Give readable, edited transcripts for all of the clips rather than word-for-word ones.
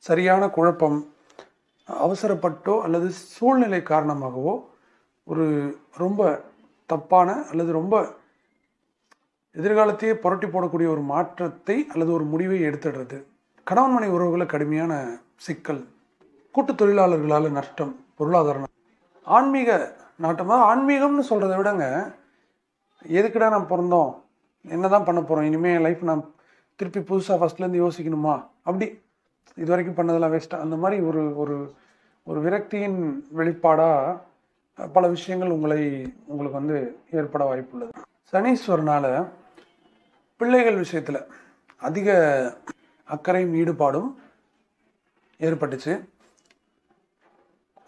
சரியான குழப்பம், அவசரப்பட்டோ அல்லது சூழ்நிலை காரணமாகவோ ஒரு ரொம்ப தப்பான அல்லது ரொம்ப எதிர்காலத்தையே புரட்டி போடக்கூடிய ஒரு மாற்றத்தை அல்லது ஒரு முடிவை எடுத்துடுறது, கணவன் மனைவி உறவுகளை கடுமையான சிக்கல், கூட்டு தொழிலாளர்களால் நஷ்டம், பொருளாதார ஆன்மீக நாட்டமாக ஆன்மீகம்னு சொல்கிறத விடங்க, எதுக்குடா நான் பிறந்தோம், என்ன தான் பண்ண போகிறோம், இனிமேல் என் லைஃப் நான் திருப்பி புதுசாக ஃபஸ்ட்லேருந்து யோசிக்கணுமா, அப்படி இது வரைக்கும் பண்ணதெல்லாம் வேஸ்ட்டாக, அந்த மாதிரி ஒரு ஒரு ஒரு விரக்தியின் வெளிப்பாடாக பல விஷயங்கள் உங்களுக்கு வந்து ஏற்பட வாய்ப்புள்ளது. சனீஸ்வரனால் பிள்ளைகள் விஷயத்தில் அதிக அக்கறையும் ஈடுபாடும் ஏற்பட்டுச்சு.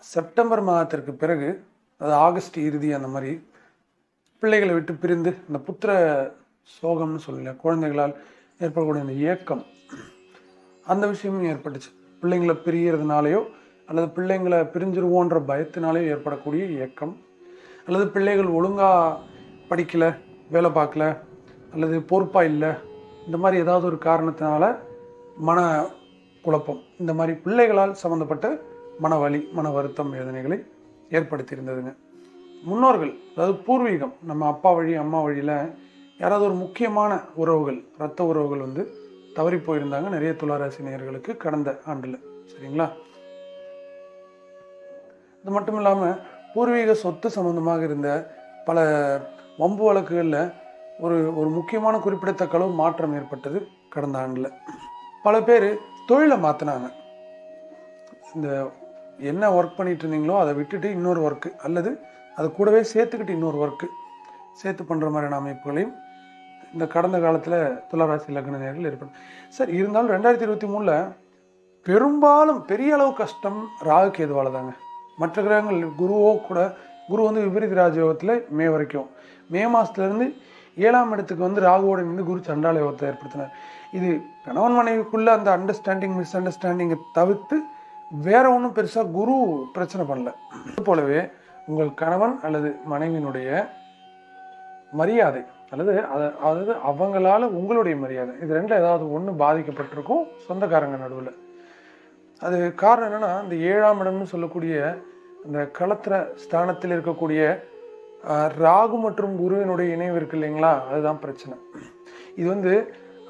செப்டம்பர் மாதத்திற்கு பிறகு, அது ஆகஸ்ட் இறுதி, அந்த மாதிரி பிள்ளைகளை விட்டு பிரிந்து இந்த புத்திர சோகம்னு சொல்லல, குழந்தைகளால் ஏற்படக்கூடிய அந்த ஏக்கம், அந்த விஷயமும் ஏற்பட்டுச்சு. பிள்ளைங்களை பிரியறதுனாலையோ அல்லது பிள்ளைங்களை பிரிஞ்சிருவோன்ற பயத்தினாலேயோ ஏற்படக்கூடிய ஏக்கம், அல்லது பிள்ளைகள் ஒழுங்காக படிக்கலை, வேலை பார்க்கல, அல்லது பொறுப்பாக இல்லை, இந்த மாதிரி ஏதாவது ஒரு காரணத்தினால மன குழப்பம், இந்த மாதிரி பிள்ளைகளால் சம்மந்தப்பட்ட மனவலி, மன வருத்தம், வேதனைகளை ஏற்படுத்தியிருந்ததுங்க. முன்னோர்கள், அதாவது பூர்வீகம், நம்ம அப்பா வழி அம்மா வழியில் யாராவது ஒரு முக்கியமான உறவுகள், இரத்த உறவுகள் வந்து தவறி போயிருந்தாங்க நிறைய துளாராசி நேயர்களுக்கு கடந்த ஆண்டில். சரிங்களா? அது மட்டும் இல்லாமல் பூர்வீக சொத்து சம்பந்தமாக இருந்த பல வம்பு வழக்குகளில் ஒரு முக்கியமான குறிப்பிடத்தக்க அளவு மாற்றம் ஏற்பட்டது கடந்த ஆண்டில். பல பேர் தொழிலை மாற்றினாங்க. இந்த என்ன ஒர்க் பண்ணிட்டு இருந்தீங்களோ அதை விட்டுட்டு இன்னொரு ஒர்க்கு, அல்லது அதை கூடவே சேர்த்துக்கிட்டு இன்னொரு ஒர்க்கு சேர்த்து பண்ணுற மாதிரியான அமைப்புகளையும் இந்த கடந்த காலத்தில் துளாராசி லக்ன நேயர்கள் ஏற்படும். சரி, இருந்தாலும் 2023 பெரும்பாலும் பெரிய அளவு கஷ்டம் ராகு கேதுவால தாங்க. மற்ற கிரகங்கள் குருவோ கூட, குரு வந்து விபரீத ராஜயோகத்தில் மே வரைக்கும், மே மாதத்துலேருந்து 7ஆம் இடத்துக்கு வந்து ராகுவோட நின்று குரு சண்டால யோகத்தை ஏற்படுத்தினார். இது கணவன் மனைவிக்குள்ள அந்த அண்டர்ஸ்டாண்டிங் மிஸ் அண்டர்ஸ்டாண்டிங்கை தவிர்த்து வேற ஒன்றும் பெருசாக குரு பிரச்சனை பண்ணல. அது போலவே உங்கள் கணவன் அல்லது மனைவியினுடைய மரியாதை, அதாவது அவங்களால உங்களுடைய மரியாதை, இது ரெண்டில் ஏதாவது ஒன்று பாதிக்கப்பட்டிருக்கும் சொந்தக்காரங்க நடுவில். அது காரணம் என்னென்னா, இந்த 7ஆம் இடம்னு சொல்லக்கூடிய அந்த களத்திர ஸ்தானத்தில் இருக்கக்கூடிய ராகு மற்றும் குருவினுடைய இணைவு இருக்கு இல்லைங்களா, அதுதான் பிரச்சனை. இது வந்து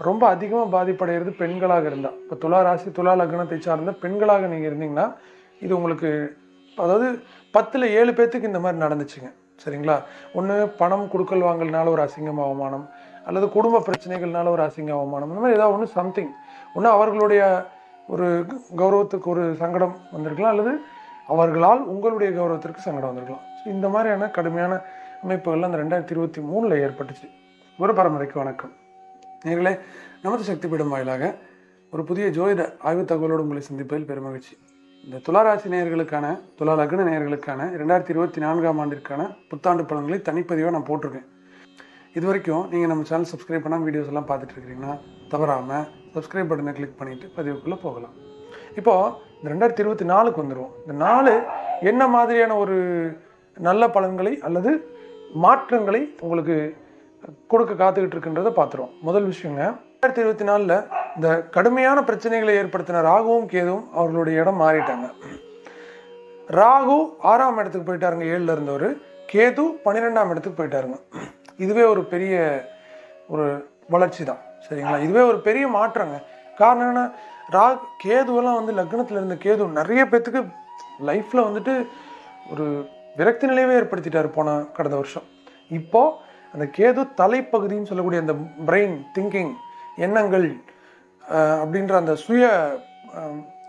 ரொம்ப அதிகமாக பாதிப்படைகிறது பெண்களாக இருந்தால். இப்போ துலா ராசி துலா லக்னத்தை சார்ந்த பெண்களாக நீங்கள் இருந்தீங்கன்னா இது உங்களுக்கு, அதாவது 10ல் 7 பேர்த்துக்கு இந்த மாதிரி நடந்துச்சுங்க. சரிங்களா? ஒன்று பணம் கொடுக்கல் வாங்கல்னால ஒரு அசிங்கம் அவமானம், அல்லது குடும்ப பிரச்சனைகள்னால ஒரு அசிங்க அவமானம், இந்த மாதிரி ஏதாவது ஒன்று சம்திங் ஒன்று அவர்களுடைய ஒரு கௌரவத்துக்கு ஒரு சங்கடம் வந்திருக்கலாம், அல்லது அவர்களால் உங்களுடைய கௌரவத்திற்கு சங்கடம் வந்திருக்கலாம். ஸோ இந்த மாதிரியான கடுமையான அமைப்புகள்லாம் அந்த 2023 ஏற்பட்டுச்சு. குரு பரம்பரைக்கு வணக்கம் நேயர்களே. நமது சக்தி பீடம் வாயிலாக ஒரு புதிய ஜோதிட ஆய்வு தகவலோடு உங்களை சந்திப்பதில் பெருமகிழ்ச்சி. இந்த துளாராசி நேயர்களுக்கான, துலா லக்ன நேயர்களுக்கான 2024ஆம் ஆண்டிற்கான புத்தாண்டு பலன்களை தனிப்பதிவாக நான் போட்டிருக்கேன். இது வரைக்கும் நீங்கள் நம்ம சேனல் சப்ஸ்கிரைப் பண்ணாமல் வீடியோஸ் எல்லாம் பார்த்துட்டு இருக்கிறீங்கன்னா தவறாமல் சப்ஸ்கிரைப் பட்டனை கிளிக் பண்ணிவிட்டு பதிவுக்குள்ளே போகலாம். இப்போது இந்த 2024க்கு வந்துடுவோம். இந்த நாள் என்ன மாதிரியான ஒரு நல்ல பலன்களை அல்லது மாற்றங்களை உங்களுக்கு கொடுக்க காத்துக்கிட்டு இருக்குன்றதை பார்த்துருவோம். முதல் விஷயங்க, 2024 இந்த கடுமையான பிரச்சனைகளை ஏற்படுத்தின ராகுவும் கேதுவும் அவர்களுடைய இடம் மாறிட்டாங்க. ராகு 6ஆம் இடத்துக்கு போயிட்டாருங்க, 7ல் இருந்தவர். கேது 12ஆம் இடத்துக்கு போயிட்டாருங்க. இதுவே ஒரு பெரிய ஒரு வளர்ச்சி தான். சரிங்களா? இதுவே ஒரு பெரிய மாற்றங்க. காரணம் என்ன, கேதுவெல்லாம் வந்து லக்னத்தில் இருந்த கேது நிறைய பேர்த்துக்கு லைஃப்பில் வந்துட்டு ஒரு விரக்தி நிலையவே ஏற்படுத்திட்டார் கடந்த வருஷம். இப்போது அந்த கேது தலைப்பகுதின்னு சொல்லக்கூடிய அந்த பிரெயின் திங்கிங், எண்ணங்கள் அப்படின்ற அந்த சுய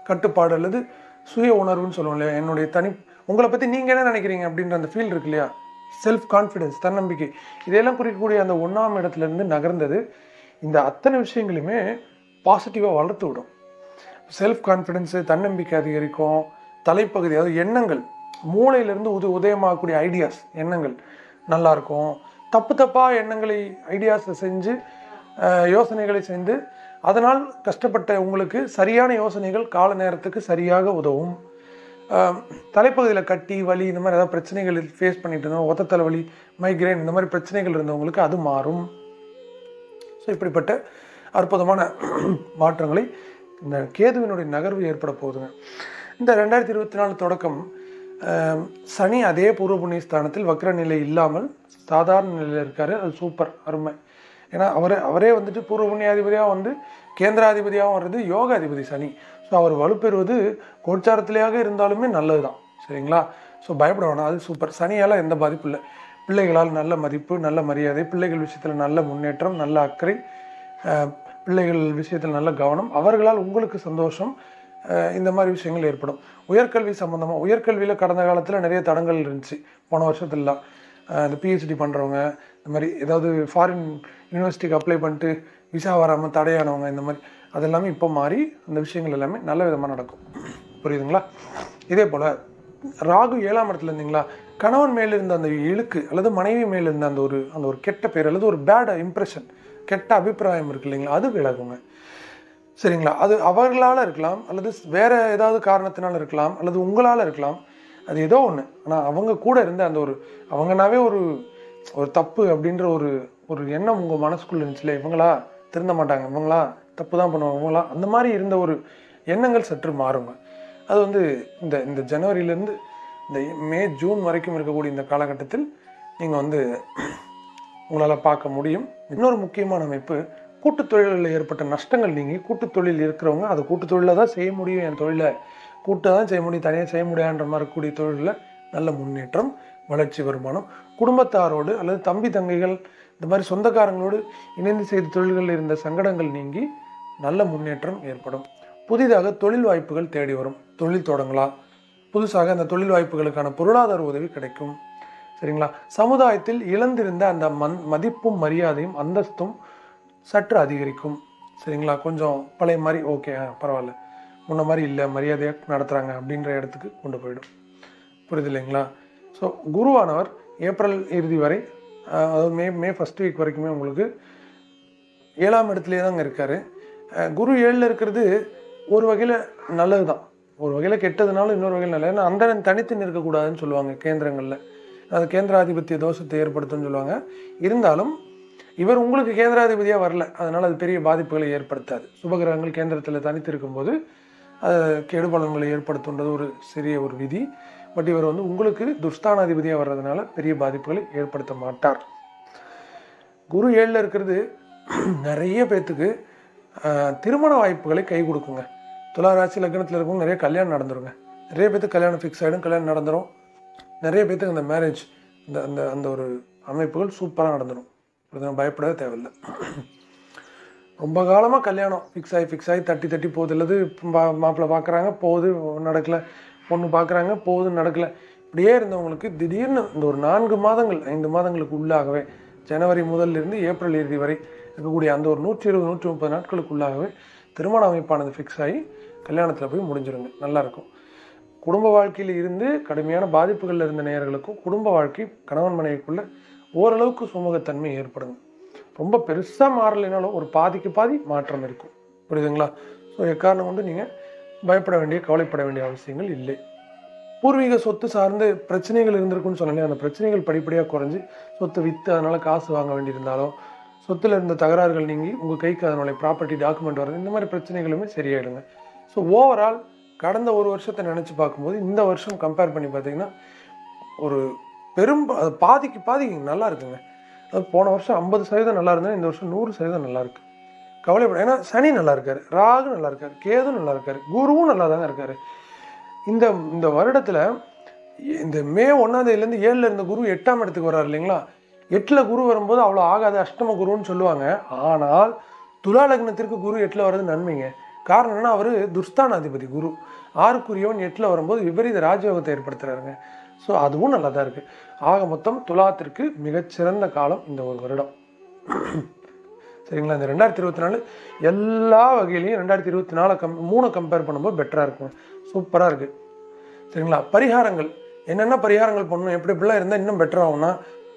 கட்டுப்பாடு அல்லது சுய உணர்வுன்னு சொல்லுவோம் இல்லையா, என்னுடைய உங்களை பற்றி நீங்கள் என்ன நினைக்கிறீங்க அப்படின்ற அந்த ஃபீல் இருக்கு இல்லையா, செல்ஃப் கான்ஃபிடென்ஸ், தன்னம்பிக்கை, இதையெல்லாம் குறிக்கக்கூடிய அந்த 1ஆம் இடத்துலேருந்து நகர்ந்தது. இந்த அத்தனை விஷயங்களுமே பாசிட்டிவாக வளர்த்து விடும். செல்ஃப் கான்ஃபிடென்ஸு, தன்னம்பிக்கை அதிகரிக்கும். தலைப்பகுதி, அதாவது எண்ணங்கள், மூளையிலேருந்து உதயமாகக்கூடிய ஐடியாஸ், எண்ணங்கள் நல்லாயிருக்கும். தப்பாக எண்ணங்களை ஐடியாஸை செஞ்சு யோசனைகளை செய்து அதனால் கஷ்டப்பட்ட உங்களுக்கு சரியான யோசனைகள் கால நேரத்துக்கு சரியாக உதவும். தலைப்பகுதியில் கட்டி வலி, இந்த மாதிரி ஏதாவது பிரச்சனைகள் ஃபேஸ் பண்ணிட்டு இருந்தோம், ஒத்த தலைவலி, மைக்ரைன், இந்த மாதிரி பிரச்சனைகள் இருந்தவங்களுக்கு அது மாறும். ஸோ இப்படிப்பட்ட அற்புதமான மாற்றங்களை இந்த கேதுவினுடைய நகர்வு ஏற்பட போகுதுங்க. இந்த 2024 தொடக்கம் சனி அதே பூர்வ புண்ணிய ஸ்தானத்தில் வக்ர நிலை இல்லாமல் சாதாரண நிலையில் இருக்கார். அது சூப்பர், அருமை. ஏன்னா அவரே வந்துட்டு பூர்வ புண்ணியாதிபதியாக வந்து கேந்திராதிபதியாகவும் வர்றது யோகாதிபதி சனி. ஸோ அவர் வலுப்பெறுவது கோச்சாரத்திலேயாக இருந்தாலுமே நல்லது தான், சரிங்களா? ஸோ பயப்பட வேணாம், அது சூப்பர். சனியால் எந்த பாதிப்பும் இல்லை. பிள்ளைகளால் நல்ல மதிப்பு, நல்ல மரியாதை, பிள்ளைகள் விஷயத்தில் நல்ல முன்னேற்றம், நல்ல அக்கறை, பிள்ளைகள் விஷயத்தில் நல்ல கவனம், அவர்களால் உங்களுக்கு சந்தோஷம், இந்த மாதிரி விஷயங்கள் ஏற்படும். உயர்கல்வி சம்மந்தமாக, உயர்கல்வியில் கடந்த காலத்தில் நிறைய தடங்கள் இருந்துச்சு போன வருஷத்துலலாம். இந்த பிஹெச்டி பண்ணுறவங்க, இந்த மாதிரி ஏதாவது ஃபாரின் யூனிவர்சிட்டிக்கு அப்ளை பண்ணிட்டு விசா வராமல் தடையானவங்க, இந்த மாதிரி அதெல்லாமே இப்போ மாறி அந்த விஷயங்கள் எல்லாமே நல்ல விதமாக நடக்கும். புரியுதுங்களா? இதே போல் ராகு 7ஆம் இடத்துல இருந்தீங்களா, கணவன் மேல் இருந்த அந்த இழுக்கு அல்லது மனைவி மேல் இருந்த அந்த ஒரு கெட்ட பேர் அல்லது ஒரு பேட் இம்ப்ரெஷன், கெட்ட அபிப்பிராயம் இருக்கு இல்லைங்களா, அது விலகுங்க, சரிங்களா? அது அவர்களால் இருக்கலாம், அல்லது வேற ஏதாவது காரணத்தினால இருக்கலாம், அல்லது உங்களால் இருக்கலாம், அது ஏதோ ஒன்று. ஆனால் அவங்க கூட இருந்த அந்த அவங்கனாவே ஒரு தப்பு அப்படின்ற ஒரு எண்ணம் உங்கள் மனசுக்குள்ள இருந்துச்சுல, இவங்களா திருந்த மாட்டாங்க, இவங்களா தப்பு தான் பண்ணுவாங்க, இவங்களா அந்த மாதிரி இருந்த ஒரு எண்ணங்கள் சற்று மாறுங்க. அது வந்து இந்த ஜனவரியிலேருந்து இந்த மே ஜூன் வரைக்கும் இருக்கக்கூடிய இந்த காலகட்டத்தில் நீங்கள் வந்து உங்களால் பார்க்க முடியும். இன்னொரு முக்கியமான அமைப்பு, கூட்டுத் தொழில்களில் ஏற்பட்ட நஷ்டங்கள் நீங்கி கூட்டுத் தொழில் இருக்கிறவங்க அதை கூட்டுத் தொழிலில் தான் செய்ய முடியும், என் தொழிலை கூட்டாக தான் செய்ய முடியும், தனியாக செய்ய முடியாதுன்ற மாதிரி கூடிய தொழிலில் நல்ல முன்னேற்றம், வளர்ச்சி, வருமானம். குடும்பத்தாரோடு அல்லது தம்பி தங்கைகள் இந்த மாதிரி சொந்தக்காரங்களோடு இணைந்து செய்த தொழில்களில் இருந்த சங்கடங்கள் நீங்கி நல்ல முன்னேற்றம் ஏற்படும். புதிதாக தொழில் வாய்ப்புகள் தேடி வரும், தொழில் தொடங்கலாம், புதுசாக அந்த தொழில் வாய்ப்புகளுக்கான பொருளாதார உதவி கிடைக்கும், சரிங்களா? சமுதாயத்தில் இழந்திருந்த அந்த மதிப்பும் மரியாதையும் அந்தஸ்தும் சற்று அதிகரிக்கும், சரிங்களா? கொஞ்சம் பழைய மாதிரி ஓகே, பரவாயில்ல, முன்ன மாதிரி இல்லை, மரியாதையாக நடத்துகிறாங்க அப்படின்ற இடத்துக்கு கொண்டு போயிடும். புரியுது இல்லைங்களா? ஸோ குருவானவர் ஏப்ரல் இறுதி வரை, அதாவது மே ஃபஸ்ட் வீக் வரைக்குமே உங்களுக்கு 7ஆம் இடத்துலேயே தாங்க இருக்கார். குரு 7ல் இருக்கிறது ஒரு வகையில் நல்லது தான், ஒரு வகையில் கெட்டதுனாலும் இன்னொரு வகையில் நல்லது. ஏன்னா அந்த தனித்து நிற்கக்கூடாதுன்னு சொல்லுவாங்க கேந்திரங்களில், அது கேந்திராதிபத்திய தோஷத்தை ஏற்படுத்தும்னு சொல்லுவாங்க. இருந்தாலும் இவர் உங்களுக்கு கேந்திராதிபதியாக வரல, அதனால் அது பெரிய பாதிப்புகளை ஏற்படுத்தாது. சுபகிரகங்கள் கேந்திரத்தில் தனித்து இருக்கும்போது அது கெடுபலன்களை ஏற்படுத்துன்றது ஒரு சிறிய ஒரு விதி. பட் இவர் வந்து உங்களுக்கு துர்ஸ்தானாதிபதியாக வர்றதுனால பெரிய பாதிப்புகளை ஏற்படுத்த மாட்டார். குரு 7ல் இருக்கிறது நிறைய பேர்த்துக்கு திருமண வாய்ப்புகளை கை கொடுக்குங்க. துலா ராசி லக்னத்தில் இருக்கவங்க நிறைய கல்யாணம் நடந்துருங்க, நிறைய பேர்த்துக்கு கல்யாணம் ஃபிக்ஸ் ஆகிடும், கல்யாணம் நடந்துடும். நிறைய பேர்த்துக்கு அந்த மேரேஜ் அந்த ஒரு அமைப்புகள் சூப்பராக நடந்துடும், பயப்படவே தேவையில்லை. ரொம்ப காலமாக கல்யாணம் ஃபிக்ஸ் ஆகி தட்டி போகுது, அல்லது மாப்பிள்ளை பார்க்குறாங்க போகுது நடக்கலை, பொண்ணு பார்க்குறாங்க போகுது நடக்கலை, இப்படியே இருந்தவங்களுக்கு திடீர்னு இந்த ஒரு 4 மாதங்கள் 5 மாதங்களுக்கு உள்ளாகவே, ஜனவரி முதல்லிருந்து ஏப்ரல் இறுதி வரை இருக்கக்கூடிய அந்த ஒரு 120-130 நாட்களுக்குள்ளாகவே திருமண அமைப்பானது ஃபிக்ஸ் ஆகி கல்யாணத்தில் போய் முடிஞ்சிருங்க. நல்லாயிருக்கும். குடும்ப வாழ்க்கையில் இருந்து கடுமையான பாதிப்புகளில் இருந்த நேயர்களுக்கும் குடும்ப வாழ்க்கை கணவன் மனைவிக்குள்ள ஓரளவுக்கு சுமூகத்தன்மை ஏற்படுங்க. ரொம்ப பெருசாக மாறலைனாலும் ஒரு பாதிக்கு பாதி மாற்றம் இருக்கும், புரியுதுங்களா? ஸோ எக்காரணம் கொண்டு நீங்கள் பயப்பட வேண்டிய கவலைப்பட வேண்டிய அவசியங்கள் இல்லை. பூர்வீக சொத்து சார்ந்து பிரச்சனைகள் இருந்திருக்குன்னு சொன்னாலே அந்த பிரச்சனைகள் படிப்படியாக குறைஞ்சி சொத்து விற்று அதனால் காசு வாங்க வேண்டியிருந்தாலும், சொத்தில் இருந்த தகராறுகள் நீங்கி உங்கள் கைக்கு அதனுடைய ப்ராப்பர்ட்டி டாக்குமெண்ட் வர்றது, இந்த மாதிரி பிரச்சனைகளுமே சரியாயிடுங்க. ஸோ ஓவரால் கடந்த ஒரு வருஷத்தை நினச்சி பார்க்கும்போது இந்த வருஷம் கம்பேர் பண்ணி பார்த்தீங்கன்னா ஒரு அது பாதிக்கு பாதி நல்லா இருக்குங்க. அது போன வருஷம் 50% நல்லா இருந்தால் இந்த வருஷம் 100% நல்லா இருக்கு. கவலைப்பட, ஏன்னா சனி நல்லா இருக்காரு, ராகு நல்லா இருக்காரு, கேது நல்லா இருக்காரு, குருவும் நல்லா தாங்க இருக்காரு. இந்த வருடத்தில் இந்த மே 1ஆம் தேதியிலேருந்து 7ல் இருந்த குரு 8ஆம் இடத்துக்கு வர்றாரு இல்லைங்களா? 8ல் குரு வரும்போது அவ்வளோ ஆகாது, அஷ்டம குருன்னு சொல்லுவாங்க. ஆனால் துலா லக்னத்திற்கு குரு 8ல் வர்றது நன்மைங்க. காரணம் என்னன்னா, அவர் துர்ஸ்தானாதிபதி குரு 6க்குரியவன் 8ல் வரும்போது விபரீத ராஜயோகத்தை ஏற்படுத்துறாருங்க. ஸோ அதுவும் நல்லா தான் இருக்குது. ஆக மொத்தம் துலாத்திற்கு மிகச்சிறந்த காலம் இந்த ஒரு வருடம், சரிங்களா? இந்த 2024 எல்லா வகையிலையும் 2024 கம்பேர் பண்ணும்போது பெட்டராக இருக்கும், சூப்பராக இருக்குது, சரிங்களா? பரிகாரங்கள் என்னென்ன பரிகாரங்கள் பண்ணணும், எப்படிலாம் இருந்தால் இன்னும் பெட்டர் ஆகும்னா,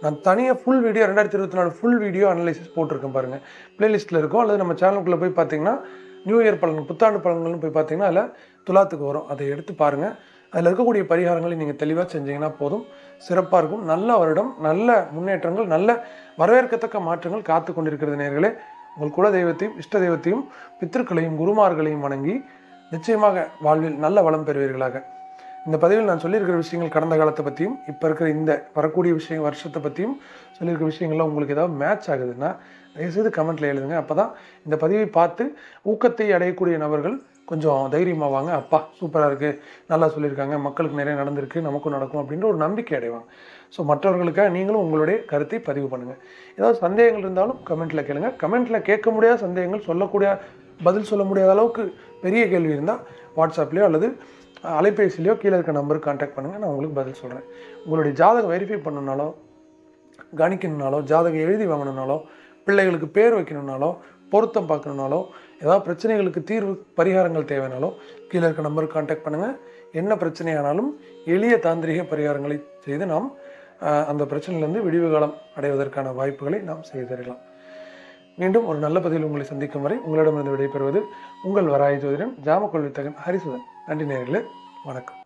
நான் தனியாக full video 2024 full video analysis போட்டிருக்கேன் பாருங்கள், பிளேலிஸ்ட்டில் இருக்கும். அல்லது நம்ம சேனலுக்குள்ளே போய் பார்த்தீங்கன்னா நியூ இயர் பலன், புத்தாண்டு பலன்கள்னு போய் பார்த்தீங்கன்னா அதில் துலாத்துக்கு வரும், அதை எடுத்து பாருங்கள். அதில் இருக்கக்கூடிய பரிகாரங்களை நீங்கள் தெளிவாக செஞ்சீங்கன்னா போதும், சிறப்பாக இருக்கும். நல்ல வருடம், நல்ல முன்னேற்றங்கள், நல்ல வரவேற்கத்தக்க மாற்றங்கள் காத்து கொண்டிருக்கிறது நேயர்களே. உங்கள் குல தெய்வத்தையும் இஷ்ட தெய்வத்தையும் பித்திருக்களையும் குருமார்களையும் வணங்கி நிச்சயமாக வாழ்வில் நல்ல வளம் பெறுவீர்களாக. இந்த பதிவில் நான் சொல்லியிருக்கிற விஷயங்கள் கடந்த காலத்தை பற்றியும் இப்போ இருக்கிற இந்த வரக்கூடிய வருஷத்தை பற்றியும் சொல்லியிருக்கிற விஷயங்கள்லாம் உங்களுக்கு ஏதாவது மேட்ச் ஆகுதுன்னா தயவுசெய்து கமெண்ட்டில் எழுதுங்க. அப்போ தான் இந்த பதிவை பார்த்து ஊக்கத்தை அடையக்கூடிய நபர்கள் கொஞ்சம் தைரியமாக வாங்க, அப்பா சூப்பராக இருக்குது, நல்லா சொல்லியிருக்காங்க, மக்களுக்கு நிறைய நடந்திருக்கு, நமக்கும் நடக்கும் அப்படின்ற ஒரு நம்பிக்கை அடைவாங்க. ஸோ மற்றவர்களுக்காக நீங்களும் உங்களுடைய கருத்தை பதிவு பண்ணுங்கள். ஏதாவது சந்தேகங்கள் இருந்தாலும் கமெண்ட்டில் கேளுங்க. கமெண்ட்டில் கேட்க முடியாத சந்தேகங்கள், பதில் சொல்ல முடியாத அளவுக்கு பெரிய கேள்வி இருந்தால் வாட்ஸ்அப்லேயோ அல்லது அலைபேசிலையோ கீழே இருக்க நம்பருக்கு கான்டாக்ட் பண்ணுங்கள், நான் உங்களுக்கு பதில் சொல்கிறேன். உங்களுடைய ஜாதகம் வெரிஃபை பண்ணணுனாலோ, கணிக்கணுனாலோ, ஜாதகம் எழுதி வாங்கணுனாலோ, பிள்ளைகளுக்கு பேர் வைக்கணுனாலோ, பொருத்தம் பார்க்கணுனாலோ, ஏதாவது பிரச்சனைகளுக்கு தீர்வு பரிகாரங்கள் தேவைனாலோ கீழே இருக்க நம்பருக்கு கான்டாக்ட் பண்ணுங்கள். என்ன பிரச்சனையானாலும் எளிய தாந்திரிக பரிகாரங்களை செய்து நாம் அந்த பிரச்சனையிலிருந்து விடிவு காலம் அடைவதற்கான வாய்ப்புகளை நாம் செய்து தரலாம். மீண்டும் ஒரு நல்ல பதிவில் உங்களை சந்திக்கும் வரை உங்களிடமிருந்து விடைபெறுவது உங்கள் வராய ஜோதிடன் ஜாமக்கொள் வித்தகன் ஹரிசுதன். நன்றி நேயர்களே, வணக்கம்.